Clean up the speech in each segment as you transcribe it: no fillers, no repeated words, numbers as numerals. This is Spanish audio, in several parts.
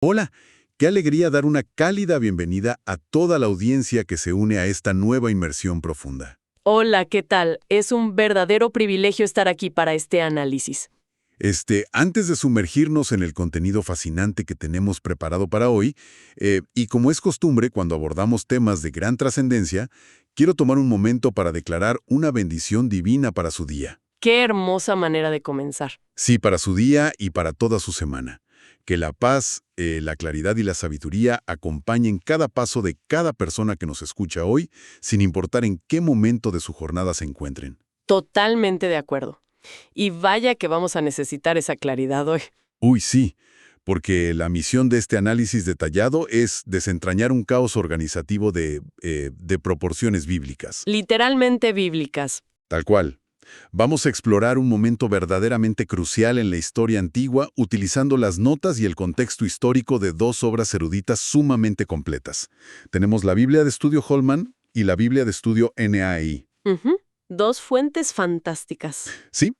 Hola, qué alegría dar una cálida bienvenida a toda la audiencia que se une a esta nueva inmersión profunda. Hola, ¿qué tal? Es un verdadero privilegio estar aquí para este análisis. Antes de sumergirnos en el contenido fascinante que tenemos preparado para hoy, y como es costumbre cuando abordamos temas de gran trascendencia, quiero tomar un momento para declarar una bendición divina para su día. Qué hermosa manera de comenzar. Sí, para su día y para toda su semana. Que la paz, la claridad y la sabiduría acompañen cada paso de cada persona que nos escucha hoy, sin importar en qué momento de su jornada se encuentren. Totalmente de acuerdo. Y vaya que vamos a necesitar esa claridad hoy. Uy, sí, porque la misión de este análisis detallado es desentrañar un caos organizativo de proporciones bíblicas. Literalmente bíblicas. Tal cual. Vamos a explorar un momento verdaderamente crucial en la historia antigua utilizando las notas y el contexto histórico de dos obras eruditas sumamente completas. Tenemos la Biblia de Estudio Holman y la Biblia de Estudio NAI. Ujú. Dos fuentes fantásticas. Sí,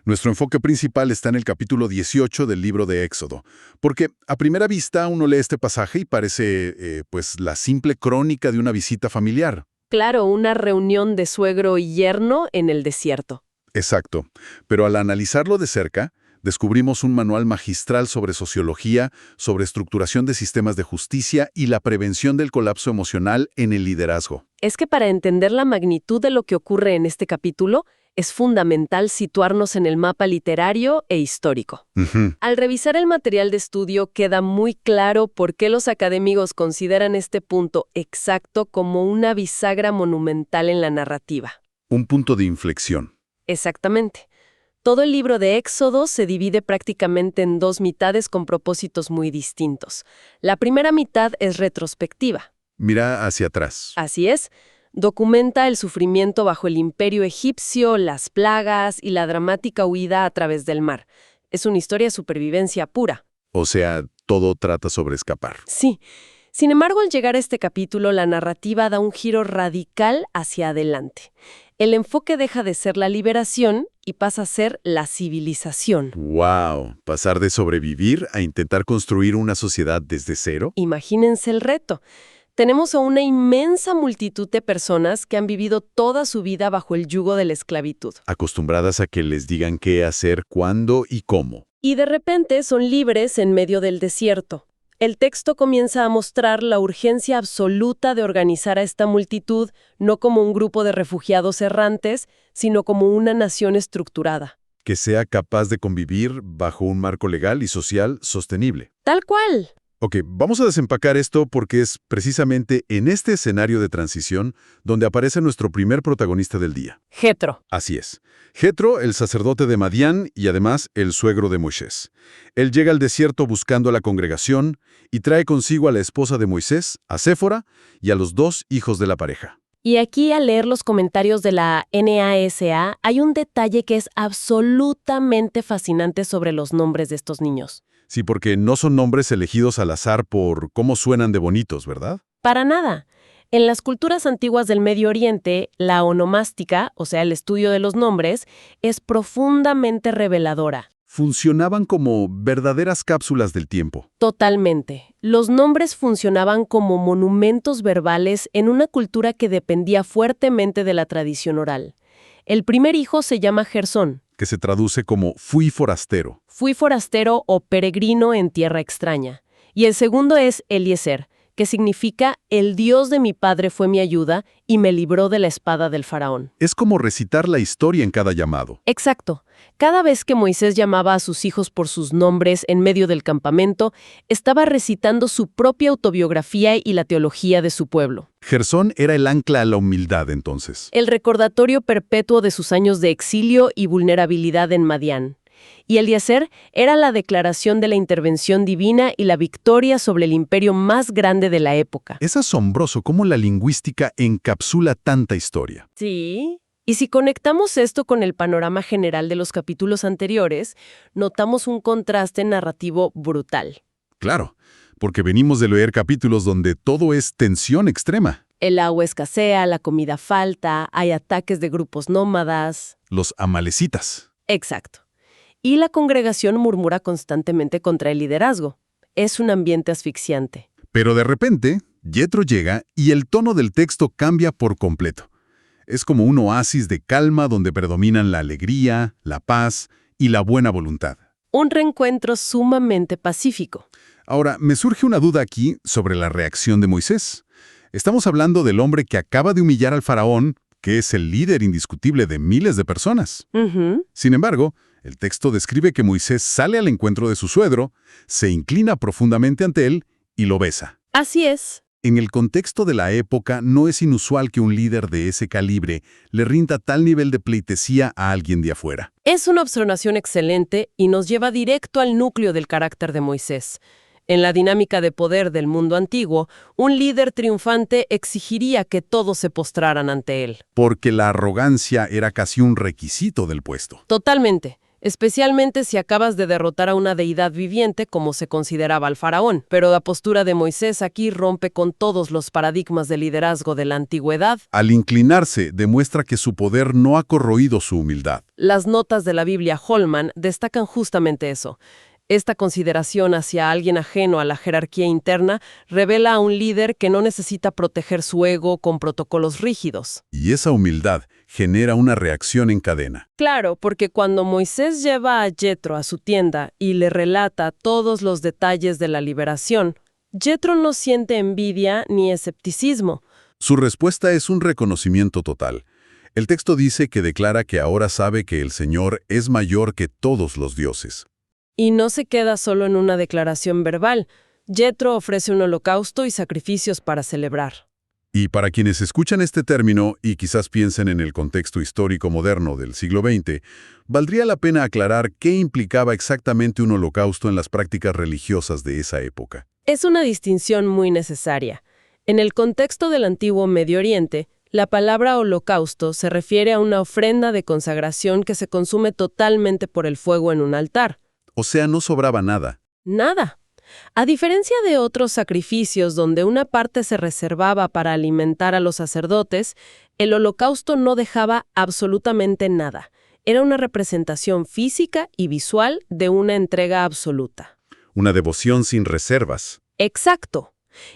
nuestro enfoque principal está en el capítulo 18 del libro de Éxodo, porque a primera vista uno lee este pasaje y parece, pues, la simple crónica de una visita familiar. Claro, una reunión de suegro y yerno en el desierto. Exacto, pero al analizarlo de cerca, descubrimos un manual magistral sobre sociología, sobre estructuración de sistemas de justicia y la prevención del colapso emocional en el liderazgo. Es que para entender la magnitud de lo que ocurre en este capítulo, es fundamental situarnos en el mapa literario e histórico. Ujú. Al revisar el material de estudio queda muy claro por qué los académicos consideran este punto exacto como una bisagra monumental en la narrativa. Un punto de inflexión. Exactamente. Todo el libro de Éxodo se divide prácticamente en dos mitades con propósitos muy distintos. La primera mitad es retrospectiva. Mira hacia atrás. Así es, documenta el sufrimiento bajo el imperio egipcio, las plagas y la dramática huida a través del mar. Es una historia de supervivencia pura. O sea, todo trata sobre escapar. Sí. Sin embargo, al llegar a este capítulo, la narrativa da un giro radical hacia adelante. El enfoque deja de ser la liberación y pasa a ser la civilización. ¡Wow! Pasar de sobrevivir a intentar construir una sociedad desde cero. Imagínense el reto. Tenemos a una inmensa multitud de personas que han vivido toda su vida bajo el yugo de la esclavitud. Acostumbradas a que les digan qué hacer, cuándo y cómo. Y de repente son libres en medio del desierto. El texto comienza a mostrar la urgencia absoluta de organizar a esta multitud no como un grupo de refugiados errantes, sino como una nación estructurada. Que sea capaz de convivir bajo un marco legal y social sostenible. Tal cual. Ok, vamos a desempacar esto porque es precisamente en este escenario de transición donde aparece nuestro primer protagonista del día. Jetro. Así es. Jetro, el sacerdote de Madián y además el suegro de Moisés. Él llega al desierto buscando a la congregación y trae consigo a la esposa de Moisés, a Séfora, y a los dos hijos de la pareja. Y aquí al leer los comentarios de la NASA hay un detalle que es absolutamente fascinante sobre los nombres de estos niños. Sí, porque no son nombres elegidos al azar por cómo suenan de bonitos, ¿verdad? Para nada. En las culturas antiguas del Medio Oriente, la onomástica, o sea, el estudio de los nombres, es profundamente reveladora. Funcionaban como verdaderas cápsulas del tiempo. Totalmente. Los nombres funcionaban como monumentos verbales en una cultura que dependía fuertemente de la tradición oral. El primer hijo se llama Gersón. Que se traduce como fui forastero. Fui forastero o peregrino en tierra extraña. Y el segundo es Eliezer, que significa el Dios de mi padre fue mi ayuda y me libró de la espada del faraón. Es como recitar la historia en cada llamado. Exacto. Cada vez que Moisés llamaba a sus hijos por sus nombres en medio del campamento, estaba recitando su propia autobiografía y la teología de su pueblo. Gersón era el ancla a la humildad entonces. El recordatorio perpetuo de sus años de exilio y vulnerabilidad en Madián. Y Eliezer era la declaración de la intervención divina y la victoria sobre el imperio más grande de la época. Es asombroso cómo la lingüística encapsula tanta historia. Sí. Y si conectamos esto con el panorama general de los capítulos anteriores, notamos un contraste narrativo brutal. Claro, porque venimos de leer capítulos donde todo es tensión extrema. El agua escasea, la comida falta, hay ataques de grupos nómadas. Los amalecitas. Exacto. Y la congregación murmura constantemente contra el liderazgo. es un ambiente asfixiante. Pero de repente, Jethro llega y el tono del texto cambia por completo. Es como un oasis de calma donde predominan la alegría, la paz y la buena voluntad. Un reencuentro sumamente pacífico. Ahora, me surge una duda aquí sobre la reacción de Moisés. Estamos hablando del hombre que acaba de humillar al faraón, que es el líder indiscutible de miles de personas. Ujú. Sin embargo, el texto describe que Moisés sale al encuentro de su suegro, se inclina profundamente ante él y lo besa. Así es. En el contexto de la época, no es inusual que un líder de ese calibre le rinda tal nivel de pleitesía a alguien de afuera. Es una observación excelente y nos lleva directo al núcleo del carácter de Moisés. En la dinámica de poder del mundo antiguo, un líder triunfante exigiría que todos se postraran ante él. Porque la arrogancia era casi un requisito del puesto. Totalmente. Especialmente si acabas de derrotar a una deidad viviente como se consideraba al faraón. Pero la postura de Moisés aquí rompe con todos los paradigmas de liderazgo de la antigüedad. Al inclinarse, demuestra que su poder no ha corroído su humildad. Las notas de la Biblia Holman destacan justamente eso. Esta consideración hacia alguien ajeno a la jerarquía interna revela a un líder que no necesita proteger su ego con protocolos rígidos. Y esa humildad genera una reacción en cadena. Claro, porque cuando Moisés lleva a Jethro a su tienda y le relata todos los detalles de la liberación, Jethro no siente envidia ni escepticismo. Su respuesta es un reconocimiento total. El texto dice que declara que ahora sabe que el Señor es mayor que todos los dioses. Y no se queda solo en una declaración verbal. Jethro ofrece un holocausto y sacrificios para celebrar. Y para quienes escuchan este término y quizás piensen en el contexto histórico moderno del siglo XX, valdría la pena aclarar qué implicaba exactamente un holocausto en las prácticas religiosas de esa época. Es una distinción muy necesaria. En el contexto del antiguo Medio Oriente, la palabra holocausto se refiere a una ofrenda de consagración que se consume totalmente por el fuego en un altar. O sea, no sobraba nada. Nada. A diferencia de otros sacrificios donde una parte se reservaba para alimentar a los sacerdotes, el holocausto no dejaba absolutamente nada. Era una representación física y visual de una entrega absoluta. Una devoción sin reservas. Exacto.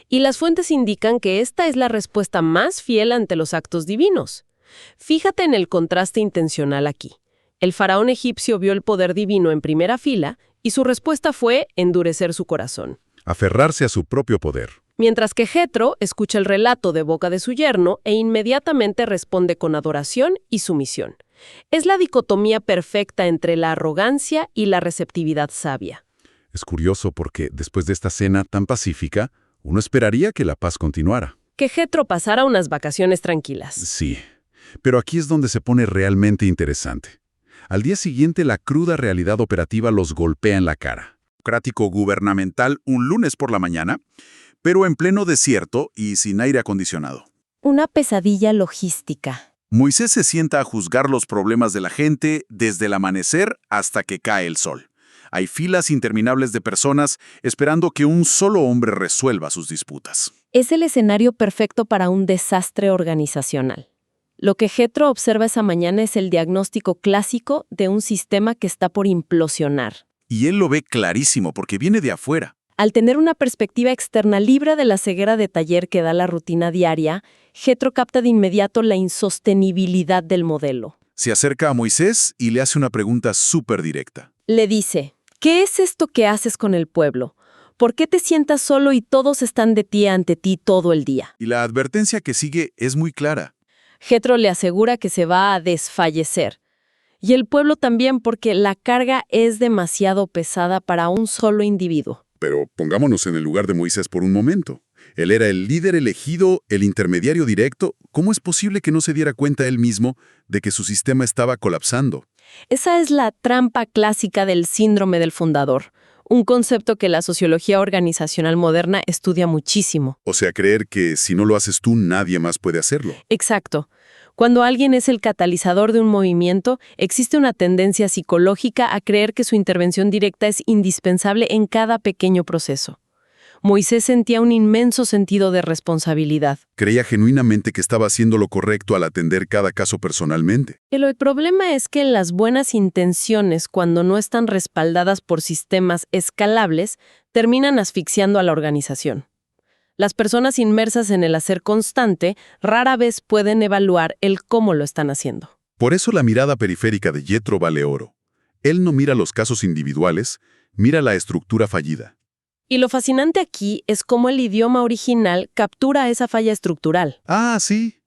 Y las fuentes indican que esta es la respuesta más fiel ante los actos divinos. Fíjate en el contraste intencional aquí. El faraón egipcio vio el poder divino en primera fila y su respuesta fue endurecer su corazón. Aferrarse a su propio poder. Mientras que Jethro escucha el relato de boca de su yerno e inmediatamente responde con adoración y sumisión. Es la dicotomía perfecta entre la arrogancia y la receptividad sabia. Es curioso porque después de esta cena tan pacífica, uno esperaría que la paz continuara. Que Jethro pasara unas vacaciones tranquilas. Sí, pero aquí es donde se pone realmente interesante. Al día siguiente, la cruda realidad operativa los golpea en la cara. Democrático gubernamental un lunes por la mañana, pero en pleno desierto y sin aire acondicionado. Una pesadilla logística. Moisés se sienta a juzgar los problemas de la gente desde el amanecer hasta que cae el sol. Hay filas interminables de personas esperando que un solo hombre resuelva sus disputas. Es el escenario perfecto para un desastre organizacional. Lo que Jethro observa esa mañana es el diagnóstico clásico de un sistema que está por implosionar. Y él lo ve clarísimo porque viene de afuera. Al tener una perspectiva externa libre de la ceguera de taller que da la rutina diaria, Jethro capta de inmediato la insostenibilidad del modelo. Se acerca a Moisés y le hace una pregunta súper directa. Le dice, ¿qué es esto que haces con el pueblo? ¿Por qué te sientas solo y todos están de pie ante ti todo el día? Y la advertencia que sigue es muy clara. Jethro le asegura que se va a desfallecer. Y el pueblo también porque la carga es demasiado pesada para un solo individuo. Pero pongámonos en el lugar de Moisés por un momento. Él era el líder elegido, el intermediario directo. ¿Cómo es posible que no se diera cuenta él mismo de que su sistema estaba colapsando? Esa es la trampa clásica del síndrome del fundador, un concepto que la sociología organizacional moderna estudia muchísimo. O sea, creer que si no lo haces tú, nadie más puede hacerlo. Exacto. Cuando alguien es el catalizador de un movimiento, existe una tendencia psicológica a creer que su intervención directa es indispensable en cada pequeño proceso. Moisés sentía un inmenso sentido de responsabilidad. Creía genuinamente que estaba haciendo lo correcto al atender cada caso personalmente. Pero el problema es que las buenas intenciones, cuando no están respaldadas por sistemas escalables, terminan asfixiando a la organización. Las personas inmersas en el hacer constante rara vez pueden evaluar el cómo lo están haciendo. Por eso la mirada periférica de Jethro vale oro. Él no mira los casos individuales, mira la estructura fallida. Y lo fascinante aquí es cómo el idioma original captura esa falla estructural. Ah, sí.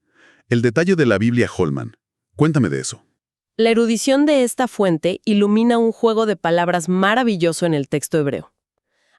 El detalle de la Biblia Holman. Cuéntame de eso. La erudición de esta fuente ilumina un juego de palabras maravilloso en el texto hebreo.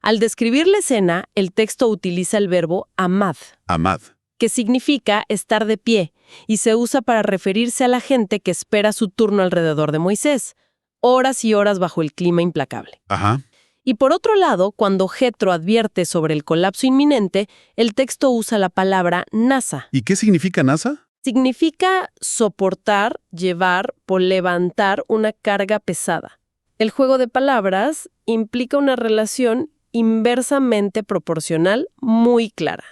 Al describir la escena, el texto utiliza el verbo amad, Amad. que significa estar de pie, y se usa para referirse a la gente que espera su turno alrededor de Moisés, horas y horas bajo el clima implacable. Ajá. Y por otro lado, cuando Jethro advierte sobre el colapso inminente, el texto usa la palabra nasa. ¿Y qué significa NASA? Significa soportar, llevar o levantar una carga pesada. El juego de palabras implica una relación inversamente proporcional muy clara.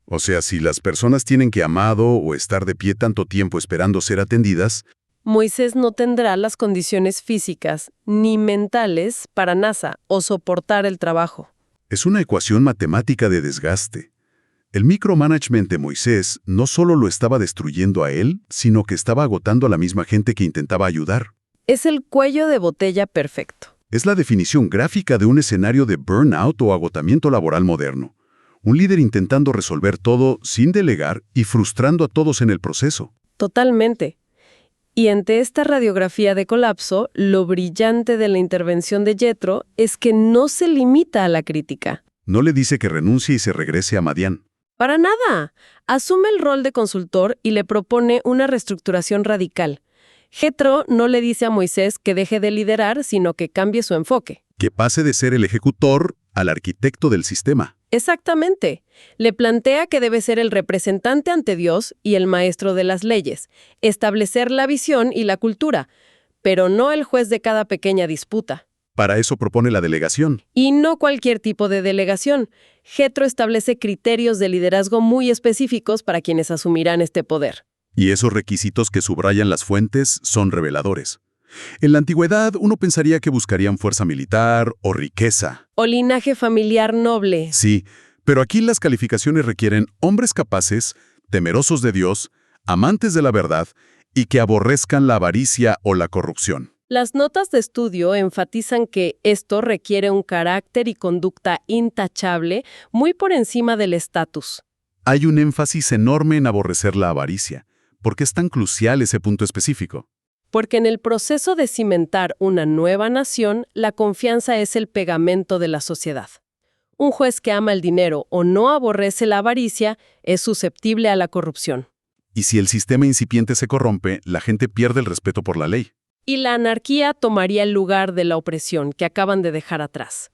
O sea, si las personas tienen que amado o estar de pie tanto tiempo esperando ser atendidas, Moisés no tendrá las condiciones físicas ni mentales para NASA o soportar el trabajo. es una ecuación matemática de desgaste. El micromanagement de Moisés no solo lo estaba destruyendo a él, sino que estaba agotando a la misma gente que intentaba ayudar. Es el cuello de botella perfecto. Es la definición gráfica de un escenario de burnout o agotamiento laboral moderno. Un líder intentando resolver todo sin delegar y frustrando a todos en el proceso. Totalmente. Y ante esta radiografía de colapso, lo brillante de la intervención de Jethro es que no se limita a la crítica. No le dice que renuncie y se regrese a Madián. Para nada. Asume el rol de consultor y le propone una reestructuración radical. Jethro no le dice a Moisés que deje de liderar, sino que cambie su enfoque. Que pase de ser el ejecutor al arquitecto del sistema. Exactamente. Le plantea que debe ser el representante ante Dios y el maestro de las leyes, establecer la visión y la cultura, pero no el juez de cada pequeña disputa. Para eso propone la delegación. Y no cualquier tipo de delegación. Jethro establece criterios de liderazgo muy específicos para quienes asumirán este poder. Y esos requisitos que subrayan las fuentes son reveladores. En la antigüedad, uno pensaría que buscarían fuerza militar o riqueza. O linaje familiar noble. Sí, pero aquí las calificaciones requieren hombres capaces, temerosos de Dios, amantes de la verdad y que aborrezcan la avaricia o la corrupción. Las notas de estudio enfatizan que esto requiere un carácter y conducta intachable muy por encima del estatus. Hay un énfasis enorme en aborrecer la avaricia, porque es tan crucial ese punto específico. Porque en el proceso de cimentar una nueva nación, la confianza es el pegamento de la sociedad. Un juez que ama el dinero o no aborrece la avaricia es susceptible a la corrupción. Y si el sistema incipiente se corrompe, la gente pierde el respeto por la ley. Y la anarquía tomaría el lugar de la opresión que acaban de dejar atrás.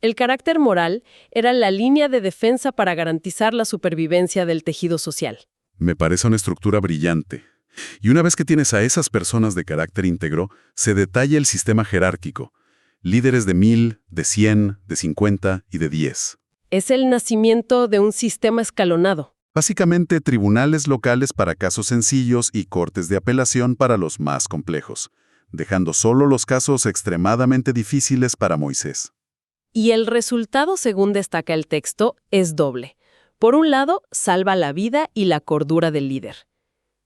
El carácter moral era la línea de defensa para garantizar la supervivencia del tejido social. Me parece una estructura brillante. Y una vez que tienes a esas personas de carácter íntegro, se detalla el sistema jerárquico. Líderes de 1000, de 100, de 50 y de 10. Es el nacimiento de un sistema escalonado. Básicamente, tribunales locales para casos sencillos y cortes de apelación para los más complejos, dejando solo los casos extremadamente difíciles para Moisés. Y el resultado, según destaca el texto, es doble. Por un lado, salva la vida y la cordura del líder.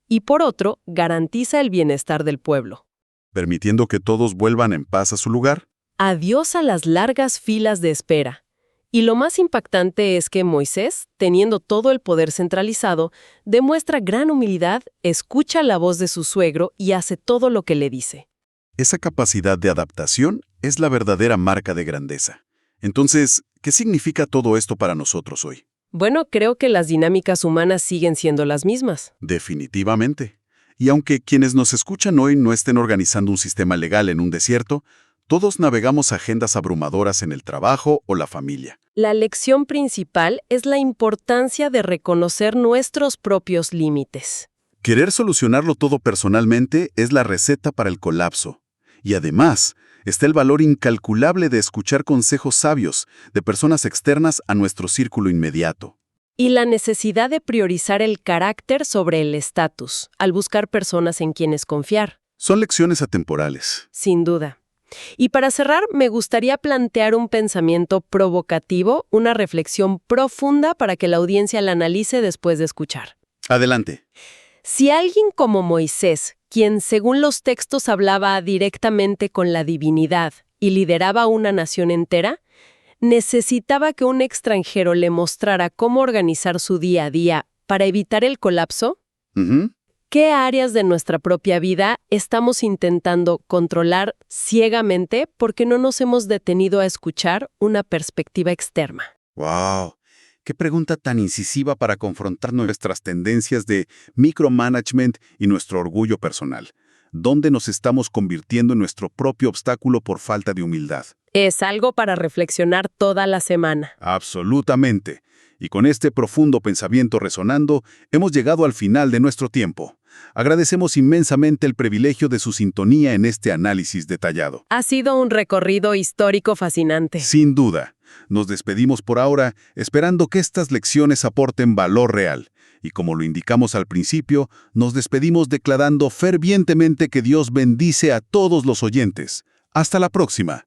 Y por otro, garantiza el bienestar del pueblo. Permitiendo que todos vuelvan en paz a su lugar. Adiós a las largas filas de espera. Y lo más impactante es que Moisés, teniendo todo el poder centralizado, demuestra gran humildad, escucha la voz de su suegro y hace todo lo que le dice. Esa capacidad de adaptación es la verdadera marca de grandeza. Entonces, ¿qué significa todo esto para nosotros hoy? Bueno, creo que las dinámicas humanas siguen siendo las mismas. Definitivamente. Y aunque quienes nos escuchan hoy no estén organizando un sistema legal en un desierto, todos navegamos agendas abrumadoras en el trabajo o la familia. La lección principal es la importancia de reconocer nuestros propios límites. Querer solucionarlo todo personalmente es la receta para el colapso. Y además, está el valor incalculable de escuchar consejos sabios de personas externas a nuestro círculo inmediato. Y la necesidad de priorizar el carácter sobre el estatus, al buscar personas en quienes confiar. Son lecciones atemporales. Sin duda. Y para cerrar, me gustaría plantear un pensamiento provocativo, una reflexión profunda para que la audiencia la analice después de escuchar. Adelante. Si alguien como Moisés, quien según los textos hablaba directamente con la divinidad y lideraba una nación entera, necesitaba que un extranjero le mostrara cómo organizar su día a día para evitar el colapso, ¿qué áreas de nuestra propia vida estamos intentando controlar ciegamente porque no nos hemos detenido a escuchar una perspectiva externa? ¡Wow! ¡Qué pregunta tan incisiva para confrontar nuestras tendencias de micromanagement y nuestro orgullo personal! ¿Dónde nos estamos convirtiendo en nuestro propio obstáculo por falta de humildad? Es algo para reflexionar toda la semana. Absolutamente. Y con este profundo pensamiento resonando, hemos llegado al final de nuestro tiempo. Agradecemos inmensamente el privilegio de su sintonía en este análisis detallado. Ha sido un recorrido histórico fascinante. Sin duda. Nos despedimos por ahora, esperando que estas lecciones aporten valor real. Y como lo indicamos al principio, nos despedimos declarando fervientemente que Dios bendice a todos los oyentes. Hasta la próxima.